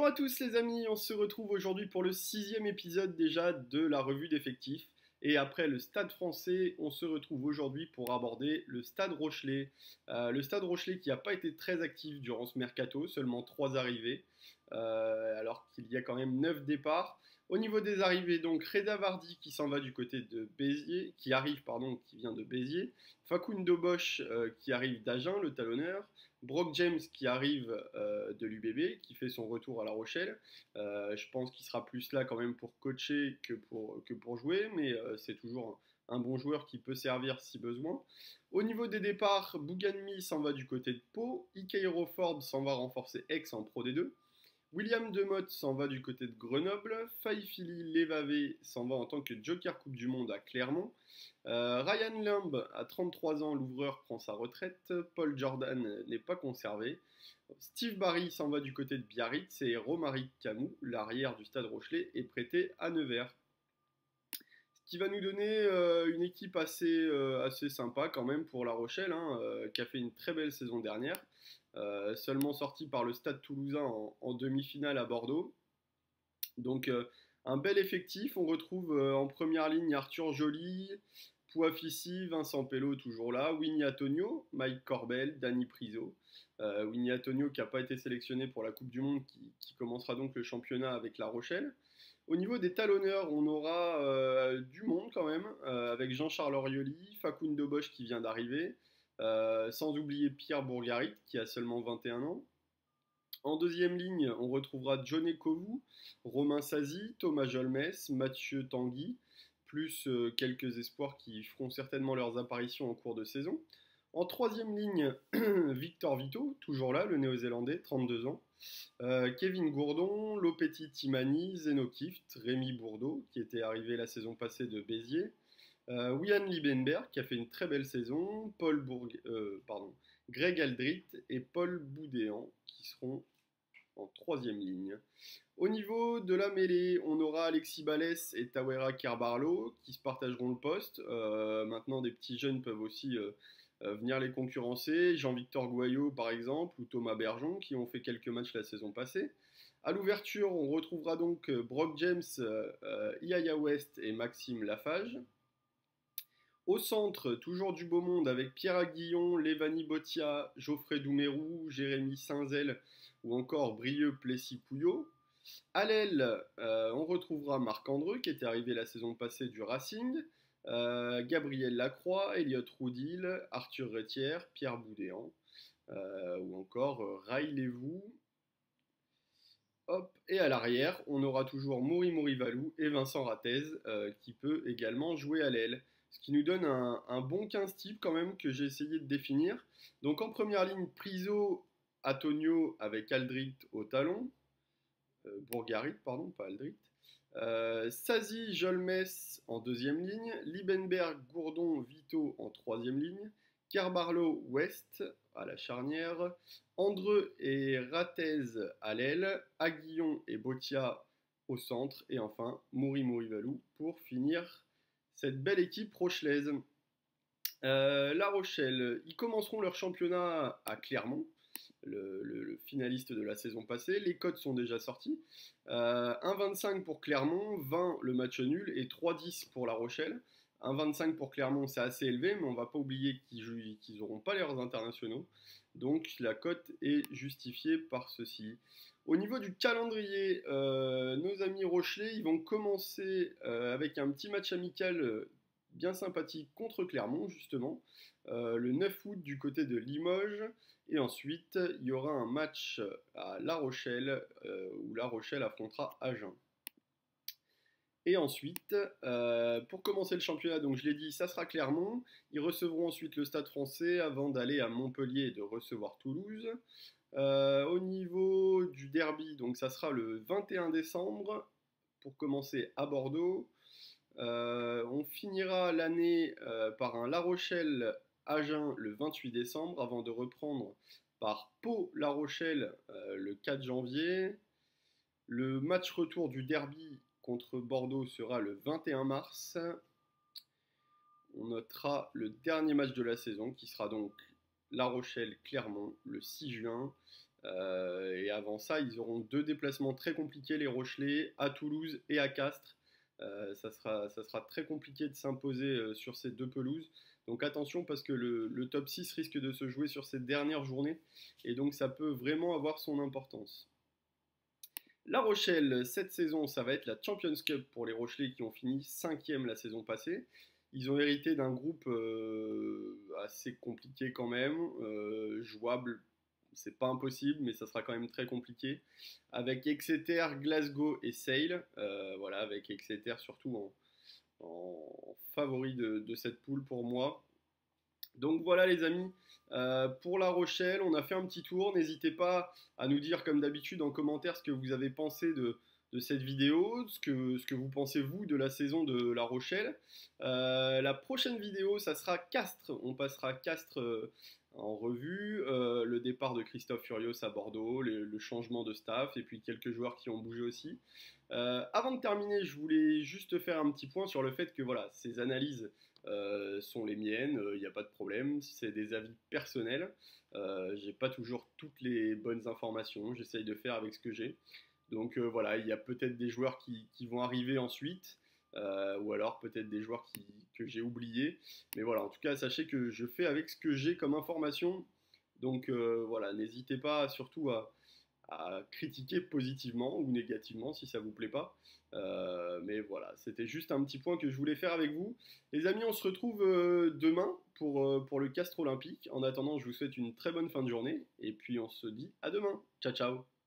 Bonjour à tous les amis, on se retrouve aujourd'hui pour le sixième épisode déjà de la revue d'effectifs. Et après le Stade français, on se retrouve aujourd'hui pour aborder le Stade Rochelais. Le Stade Rochelais qui n'a pas été très actif durant ce mercato, seulement 3 arrivées, alors qu'il y a quand même 9 départs. Au niveau des arrivées, donc Reda Vardy qui s'en va du côté de Béziers, qui arrive, pardon, qui vient de Béziers. Facundo Bosch qui arrive d'Agen, le talonneur. Brock James qui arrive de l'UBB, qui fait son retour à La Rochelle. Je pense qu'il sera plus là quand même pour coacher que pour jouer, mais c'est toujours un bon joueur qui peut servir si besoin. Au niveau des départs, Bouganmi s'en va du côté de Pau, Ikeiro Ford s'en va renforcer Aix en Pro D2. William Demotte s'en va du côté de Grenoble, Faifili Levavé s'en va en tant que Joker Coupe du Monde à Clermont, Ryan Lamb, à 33 ans, l'ouvreur prend sa retraite, Paul Jordan n'est pas conservé, Steve Barry s'en va du côté de Biarritz et Romaric Camou, l'arrière du Stade Rochelais, est prêté à Nevers. Ce qui va nous donner une équipe assez sympa quand même pour La Rochelle, hein, qui a fait une très belle saison dernière. Seulement sorti par le Stade Toulousain en demi-finale à Bordeaux. Donc un bel effectif, on retrouve en première ligne Arthur Joly, Pouafissi, Vincent Pello toujours là, Winnie Antonio, Mike Corbel, Danny Priso. Winnie Antonio qui n'a pas été sélectionné pour la Coupe du Monde, qui commencera donc le championnat avec La Rochelle. Au niveau des talonneurs, on aura du monde quand même, avec Jean-Charles Orioli, Facundo Bosch qui vient d'arriver, sans oublier Pierre Bourgarit qui a seulement 21 ans. En deuxième ligne, on retrouvera Johnny Kovu, Romain Sazi, Thomas Jolmes, Mathieu Tanguy, plus quelques espoirs qui feront certainement leurs apparitions en cours de saison. En troisième ligne, Victor Vito, toujours là, le néo-zélandais, 32 ans. Kevin Gourdon, Lopetit Timani, Zeno Kift, Rémi Bourdeau, qui était arrivé la saison passée de Béziers. Wian Liebenberg, qui a fait une très belle saison. Greg Aldrit et Paul Boudéan, qui seront en troisième ligne. Au niveau de la mêlée, on aura Alexis Balès et Tawera Kerbarlo qui se partageront le poste. Maintenant, des petits jeunes peuvent aussi venir les concurrencer. Jean-Victor Gouaillot, par exemple, ou Thomas Bergeon, qui ont fait quelques matchs la saison passée. À l'ouverture, on retrouvera donc Brock James, Iaya West et Maxime Lafage. Au centre, toujours du beau monde avec Pierre Aguillon, Lévani Botia, Geoffrey Doumerou, Jérémy Saint-Zel ou encore Brieux Plessis-Pouillot. À l'aile, on retrouvera Marc Andreu qui était arrivé la saison passée du Racing, Gabriel Lacroix, Elliot Roudil, Arthur Retière, Pierre Boudéan ou encore Ray Lévou. Hop. Et à l'arrière, on aura toujours Mouri Mourivalou et Vincent Ratez qui peut également jouer à l'aile. Ce qui nous donne un bon 15 type quand même que j'ai essayé de définir. Donc en première ligne, Priso, Antonio avec Aldrit au talon. Bourgarit, pardon, pas Aldrit. Sazi, Jolmes en deuxième ligne. Liebenberg, Gourdon, Vito en troisième ligne. Kerbarlo, West à la charnière. Andreu et Ratez à l'aile. Aguillon et Botia au centre. Et enfin, Mouri Mourivalou pour finir cette belle équipe rochelaise. La Rochelle, ils commenceront leur championnat à Clermont, le finaliste de la saison passée. Les cotes sont déjà sorties. 1,25 pour Clermont, 20 le match nul et 3,10 pour La Rochelle. 1,25 pour Clermont, c'est assez élevé, mais on ne va pas oublier qu'ils n'auront pas leurs internationaux. Donc la cote est justifiée par ceci. Au niveau du calendrier, nos amis Rochelais, ils vont commencer avec un petit match amical bien sympathique contre Clermont, justement, le 9 août du côté de Limoges. Et ensuite, il y aura un match à La Rochelle, où La Rochelle affrontera Agen. Et ensuite, pour commencer le championnat, donc je l'ai dit, ça sera Clermont. Ils recevront ensuite le Stade français avant d'aller à Montpellier et de recevoir Toulouse. Au niveau du derby, donc ça sera le 21 décembre pour commencer à Bordeaux. On finira l'année par un La Rochelle-Agen le 28 décembre avant de reprendre par Pau-La Rochelle le 4 janvier. Le match retour du derby contre Bordeaux sera le 21 mars. On notera le dernier match de la saison qui sera donc La Rochelle-Clermont le 6 juin. Et avant ça, ils auront deux déplacements très compliqués, les Rochelais, à Toulouse et à Castres. Ça sera très compliqué de s'imposer sur ces deux pelouses. Donc attention parce que le top 6 risque de se jouer sur ces dernières journées. Et donc ça peut vraiment avoir son importance. La Rochelle, cette saison, ça va être la Champions Cup pour les Rochelais qui ont fini 5e la saison passée. Ils ont hérité d'un groupe assez compliqué quand même, jouable, c'est pas impossible, mais ça sera quand même très compliqué. Avec Exeter, Glasgow et Sale, voilà, avec Exeter surtout en favori de cette poule pour moi. Donc voilà les amis, pour La Rochelle, on a fait un petit tour. N'hésitez pas à nous dire comme d'habitude en commentaire ce que vous avez pensé de cette vidéo, ce que vous pensez vous de la saison de La Rochelle. La prochaine vidéo, ça sera Castres. On passera Castres en revue, le départ de Christophe Furios à Bordeaux, le changement de staff et puis quelques joueurs qui ont bougé aussi. Avant de terminer, je voulais juste faire un petit point sur le fait que voilà, ces analyses sont les miennes, il n'y a pas de problème, c'est des avis personnels, j'ai pas toujours toutes les bonnes informations, j'essaye de faire avec ce que j'ai. Donc voilà, il y a peut-être des joueurs qui vont arriver ensuite, ou alors peut-être des joueurs que j'ai oubliés. Mais voilà, en tout cas, sachez que je fais avec ce que j'ai comme information. Donc voilà, n'hésitez pas surtout à critiquer positivement ou négativement si ça vous plaît pas. Mais voilà, c'était juste un petit point que je voulais faire avec vous. Les amis, on se retrouve demain pour le Castres Olympique. En attendant, je vous souhaite une très bonne fin de journée et puis on se dit à demain. Ciao ciao.